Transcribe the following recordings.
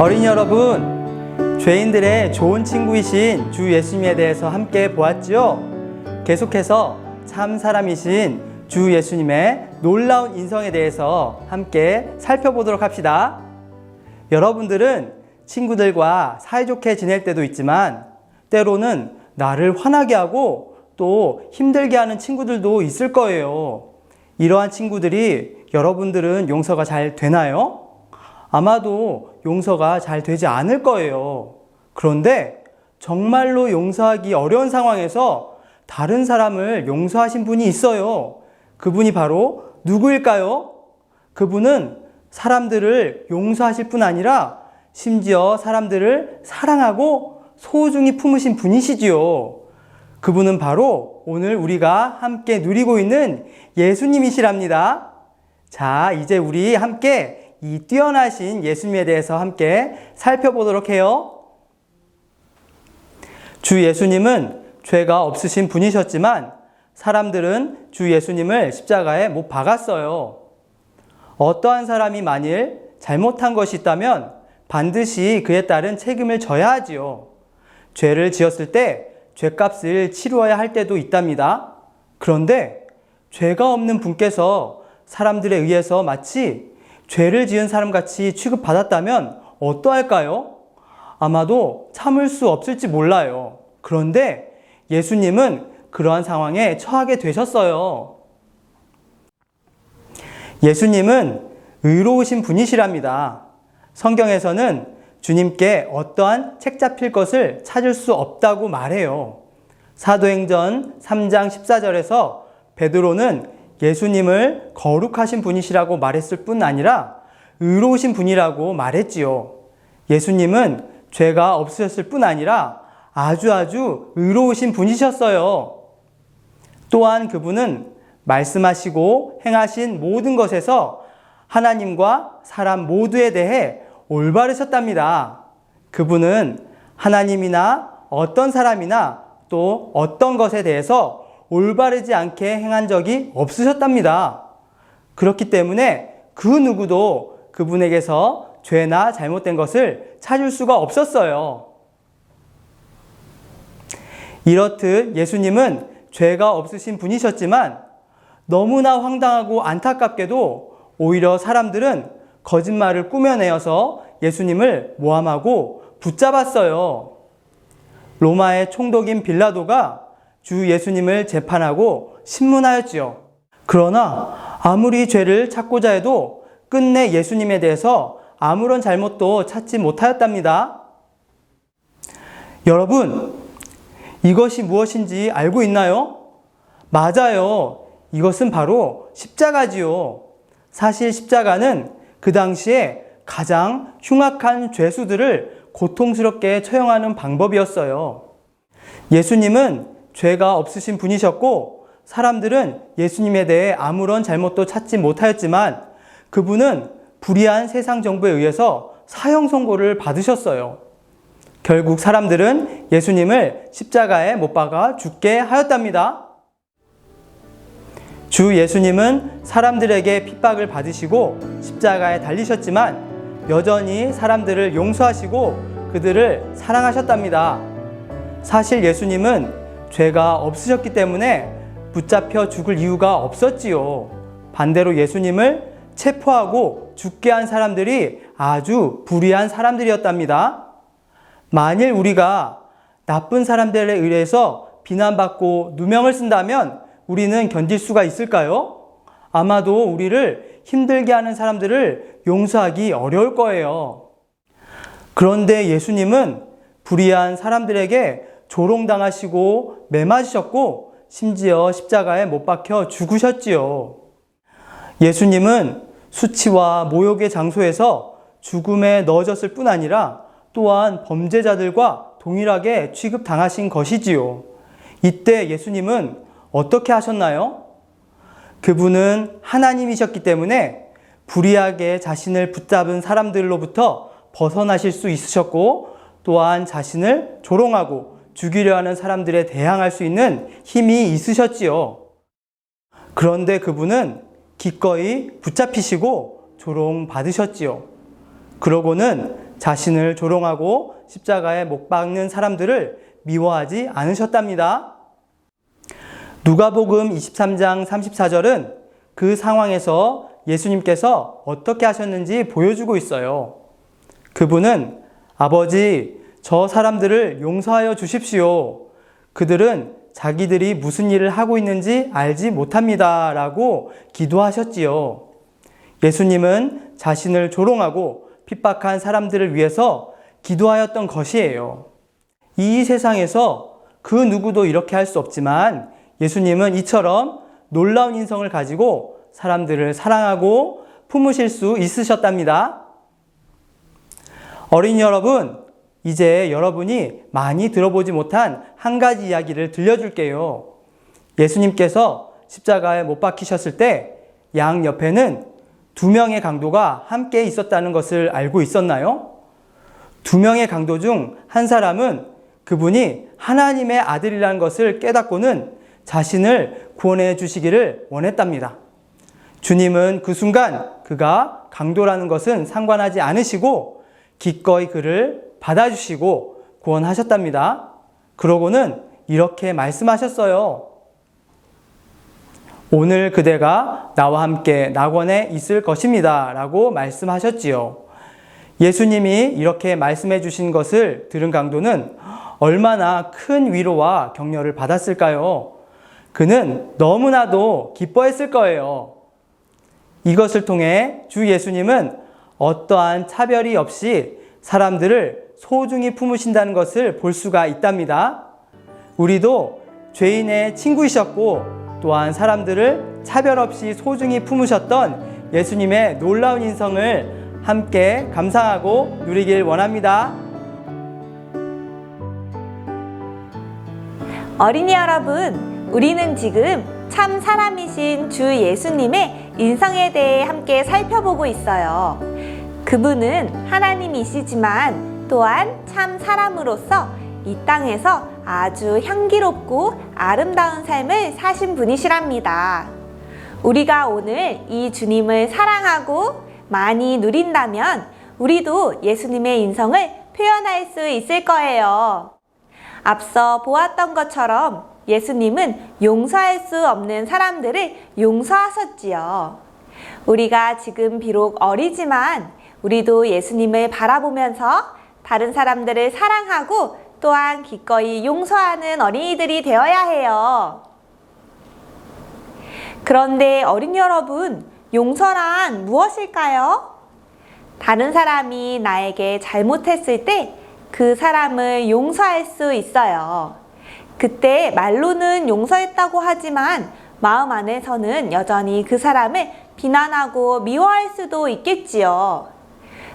어린이 여러분, 죄인들의 좋은 친구이신 주 예수님에 대해서 함께 보았지요. 계속해서 참 사람이신 주 예수님의 놀라운 인성에 대해서 함께 살펴보도록 합시다. 여러분들은 친구들과 사이좋게 지낼 때도 있지만 때로는 나를 화나게 하고 또 힘들게 하는 친구들도 있을 거예요. 이러한 친구들이 여러분들은 용서가 잘 되나요? 아마도 용서가 잘 되지 않을 거예요. 그런데 정말로 용서하기 어려운 상황에서 다른 사람을 용서하신 분이 있어요. 그분이 바로 누구일까요? 그분은 사람들을 용서하실 뿐 아니라 심지어 사람들을 사랑하고 소중히 품으신 분이시지요. 그분은 바로 오늘 우리가 함께 누리고 있는 예수님이시랍니다. 자, 이제 우리 함께 이 뛰어나신 예수님에 대해서 함께 살펴보도록 해요. 주 예수님은 죄가 없으신 분이셨지만 사람들은 주 예수님을 십자가에 못 박았어요. 어떠한 사람이 만일 잘못한 것이 있다면 반드시 그에 따른 책임을 져야 하지요. 죄를 지었을 때 죄값을 치루어야 할 때도 있답니다. 그런데 죄가 없는 분께서 사람들에 의해서 마치 죄를 지은 사람같이 취급받았다면 어떠할까요? 아마도 참을 수 없을지 몰라요. 그런데 예수님은 그러한 상황에 처하게 되셨어요. 예수님은 의로우신 분이시랍니다. 성경에서는 주님께 어떠한 책 잡힐 것을 찾을 수 없다고 말해요. 사도행전 3장 14절에서 베드로는 예수님을 거룩하신 분이시라고 말했을 뿐 아니라 의로우신 분이라고 말했지요. 예수님은 죄가 없으셨을 뿐 아니라 아주 의로우신 분이셨어요. 또한 그분은 말씀하시고 행하신 모든 것에서 하나님과 사람 모두에 대해 올바르셨답니다. 그분은 하나님이나 어떤 사람이나 또 어떤 것에 대해서 올바르지 않게 행한 적이 없으셨답니다. 그렇기 때문에 그 누구도 그분에게서 죄나 잘못된 것을 찾을 수가 없었어요. 이렇듯 예수님은 죄가 없으신 분이셨지만 너무나 황당하고 안타깝게도 오히려 사람들은 거짓말을 꾸며내어서 예수님을 모함하고 붙잡았어요. 로마의 총독인 빌라도가 주 예수님을 재판하고 신문하였지요. 그러나 아무리 죄를 찾고자 해도 끝내 예수님에 대해서 아무런 잘못도 찾지 못하였답니다. 여러분, 이것이 무엇인지 알고 있나요? 맞아요. 이것은 바로 십자가지요. 사실 십자가는 그 당시에 가장 흉악한 죄수들을 고통스럽게 처형하는 방법이었어요. 예수님은 죄가 없으신 분이셨고 사람들은 예수님에 대해 아무런 잘못도 찾지 못하였지만 그분은 불의한 세상 정부에 의해서 사형 선고를 받으셨어요. 결국 사람들은 예수님을 십자가에 못 박아 죽게 하였답니다. 주 예수님은 사람들에게 핍박을 받으시고 십자가에 달리셨지만 여전히 사람들을 용서하시고 그들을 사랑하셨답니다. 사실 예수님은 죄가 없으셨기 때문에 붙잡혀 죽을 이유가 없었지요. 반대로 예수님을 체포하고 죽게 한 사람들이 아주 불의한 사람들이었답니다. 만일 우리가 나쁜 사람들에 의해서 비난받고 누명을 쓴다면 우리는 견딜 수가 있을까요? 아마도 우리를 힘들게 하는 사람들을 용서하기 어려울 거예요. 그런데 예수님은 불의한 사람들에게 조롱당하시고 매맞으셨고 심지어 십자가에 못 박혀 죽으셨지요. 예수님은 수치와 모욕의 장소에서 죽음에 넣어졌을 뿐 아니라 또한 범죄자들과 동일하게 취급당하신 것이지요. 이때 예수님은 어떻게 하셨나요? 그분은 하나님이셨기 때문에 불의하게 자신을 붙잡은 사람들로부터 벗어나실 수 있으셨고 또한 자신을 조롱하고 죽이려 하는 사람들에 대항할 수 있는 힘이 있으셨지요. 그런데 그분은 기꺼이 붙잡히시고 조롱받으셨지요. 그러고는 자신을 조롱하고 십자가에 못 박는 사람들을 미워하지 않으셨답니다. 누가복음 23장 34절은 그 상황에서 예수님께서 어떻게 하셨는지 보여주고 있어요. 그분은 아버지, 저 사람들을 용서하여 주십시오. 그들은 자기들이 무슨 일을 하고 있는지 알지 못합니다. 라고 기도하셨지요. 예수님은 자신을 조롱하고 핍박한 사람들을 위해서 기도하였던 것이에요. 이 세상에서 그 누구도 이렇게 할 수 없지만 예수님은 이처럼 놀라운 인성을 가지고 사람들을 사랑하고 품으실 수 있으셨답니다. 어린이 여러분, 이제 여러분이 많이 들어보지 못한 한 가지 이야기를 들려줄게요. 예수님께서 십자가에 못 박히셨을 때 양 옆에는 2명의 강도가 함께 있었다는 것을 알고 있었나요? 2명의 강도 중 한 사람은 그분이 하나님의 아들이라는 것을 깨닫고는 자신을 구원해 주시기를 원했답니다. 주님은 그 순간 그가 강도라는 것은 상관하지 않으시고 기꺼이 그를 받아주시고 구원하셨답니다. 그러고는 이렇게 말씀하셨어요. 오늘 그대가 나와 함께 낙원에 있을 것입니다. 라고 말씀하셨지요. 예수님이 이렇게 말씀해 주신 것을 들은 강도는 얼마나 큰 위로와 격려를 받았을까요? 그는 너무나도 기뻐했을 거예요. 이것을 통해 주 예수님은 어떠한 차별이 없이 사람들을 소중히 품으신다는 것을 볼 수가 있답니다. 우리도 죄인의 친구이셨고 또한 사람들을 차별 없이 소중히 품으셨던 예수님의 놀라운 인성을 함께 감상하고 누리길 원합니다. 어린이 여러분, 우리는 지금 참 사람이신 주 예수님의 인성에 대해 함께 살펴보고 있어요. 그분은 하나님이시지만 또한 참 사람으로서 이 땅에서 아주 향기롭고 아름다운 삶을 사신 분이시랍니다. 우리가 오늘 이 주님을 사랑하고 많이 누린다면 우리도 예수님의 인성을 표현할 수 있을 거예요. 앞서 보았던 것처럼 예수님은 용서할 수 없는 사람들을 용서하셨지요. 우리가 지금 비록 어리지만 우리도 예수님을 바라보면서 다른 사람들을 사랑하고 또한 기꺼이 용서하는 어린이들이 되어야 해요. 그런데 어린이 여러분, 용서란 무엇일까요? 다른 사람이 나에게 잘못했을 때 그 사람을 용서할 수 있어요. 그때 말로는 용서했다고 하지만 마음 안에서는 여전히 그 사람을 비난하고 미워할 수도 있겠지요.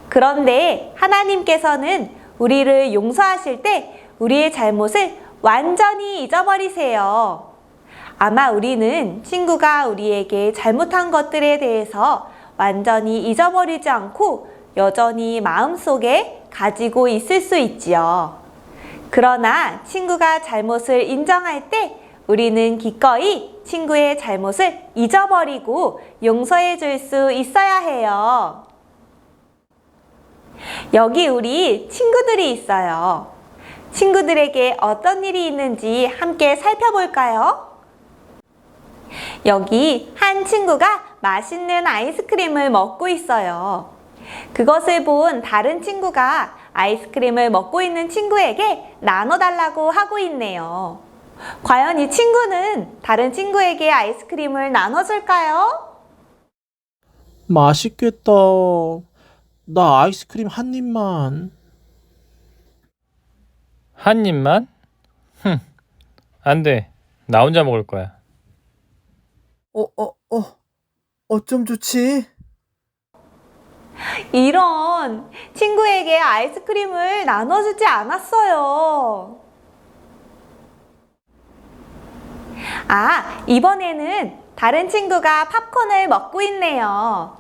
그런데 하나님께서는 우리를 용서하실 때 우리의 잘못을 완전히 잊어버리세요. 아마 우리는 친구가 우리에게 잘못한 것들에 대해서 완전히 잊어버리지 않고 여전히 마음속에 가지고 있을 수 있지요. 그러나 친구가 잘못을 인정할 때 우리는 기꺼이 친구의 잘못을 잊어버리고 용서해 줄 수 있어야 해요. 여기 우리 친구들이 있어요. 친구들에게 어떤 일이 있는지 함께 살펴볼까요? 여기 한 친구가 맛있는 아이스크림을 먹고 있어요. 그것을 본 다른 친구가 아이스크림을 먹고 있는 친구에게 나눠달라고 하고 있네요. 과연 이 친구는 다른 친구에게 아이스크림을 나눠줄까요? 맛있겠다. 나 아이스크림 한 입만. 한 입만? 안 돼. 나 혼자 먹을 거야. 어쩜 좋지? 이런, 친구에게 아이스크림을 나눠주지 않았어요. 이번에는 다른 친구가 팝콘을 먹고 있네요.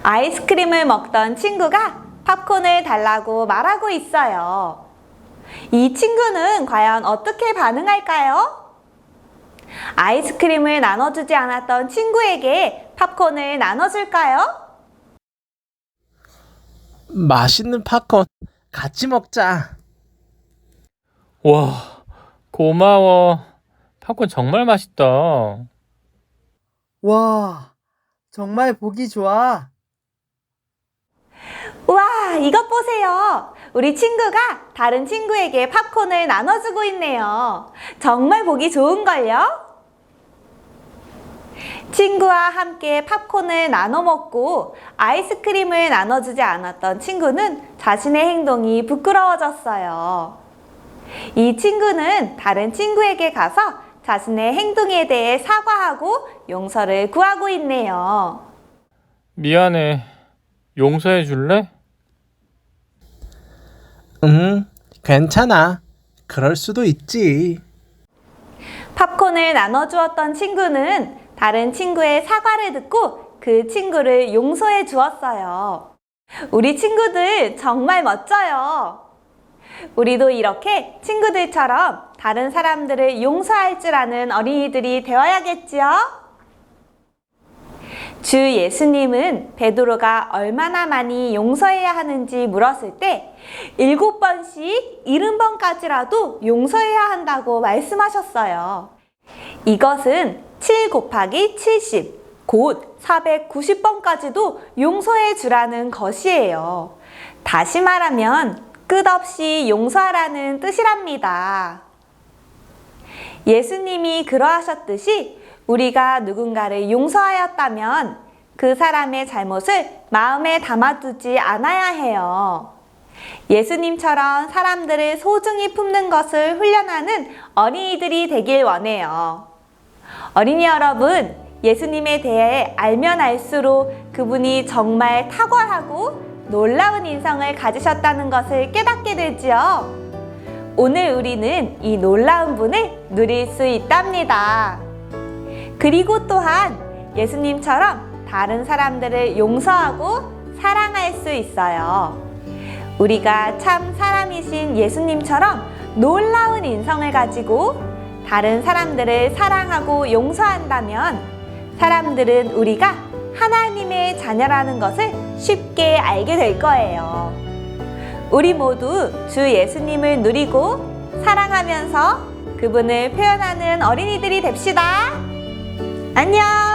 아이스크림을 먹던 친구가 팝콘을 달라고 말하고 있어요. 이 친구는 과연 어떻게 반응할까요? 아이스크림을 나눠주지 않았던 친구에게 팝콘을 나눠줄까요? 맛있는 팝콘 같이 먹자. 와, 고마워. 팝콘 정말 맛있다. 와, 정말 보기 좋아. 우와, 이것 보세요. 우리 친구가 다른 친구에게 팝콘을 나눠주고 있네요. 정말 보기 좋은걸요? 친구와 함께 팝콘을 나눠 먹고 아이스크림을 나눠주지 않았던 친구는 자신의 행동이 부끄러워졌어요. 이 친구는 다른 친구에게 가서 자신의 행동에 대해 사과하고 용서를 구하고 있네요. 미안해. 용서해 줄래? 괜찮아. 그럴 수도 있지. 팝콘을 나눠주었던 친구는 다른 친구의 사과를 듣고 그 친구를 용서해 주었어요. 우리 친구들 정말 멋져요. 우리도 이렇게 친구들처럼 다른 사람들을 용서할 줄 아는 어린이들이 되어야겠지요? 주 예수님은 베드로가 얼마나 많이 용서해야 하는지 물었을 때 7번씩 70번까지라도 용서해야 한다고 말씀하셨어요. 이것은 7 곱하기 70, 곧 490번까지도 용서해 주라는 것이에요. 다시 말하면 끝없이 용서하라는 뜻이랍니다. 예수님이 그러하셨듯이 우리가 누군가를 용서하였다면 그 사람의 잘못을 마음에 담아두지 않아야 해요. 예수님처럼 사람들을 소중히 품는 것을 훈련하는 어린이들이 되길 원해요. 어린이 여러분, 예수님에 대해 알면 알수록 그분이 정말 탁월하고 놀라운 인성을 가지셨다는 것을 깨닫게 되지요. 오늘 우리는 이 놀라운 분을 누릴 수 있답니다. 그리고 또한 예수님처럼 다른 사람들을 용서하고 사랑할 수 있어요. 우리가 참 사람이신 예수님처럼 놀라운 인성을 가지고 다른 사람들을 사랑하고 용서한다면 사람들은 우리가 하나님의 자녀라는 것을 쉽게 알게 될 거예요. 우리 모두 주 예수님을 누리고 사랑하면서 그분을 표현하는 어린이들이 됩시다. 안녕!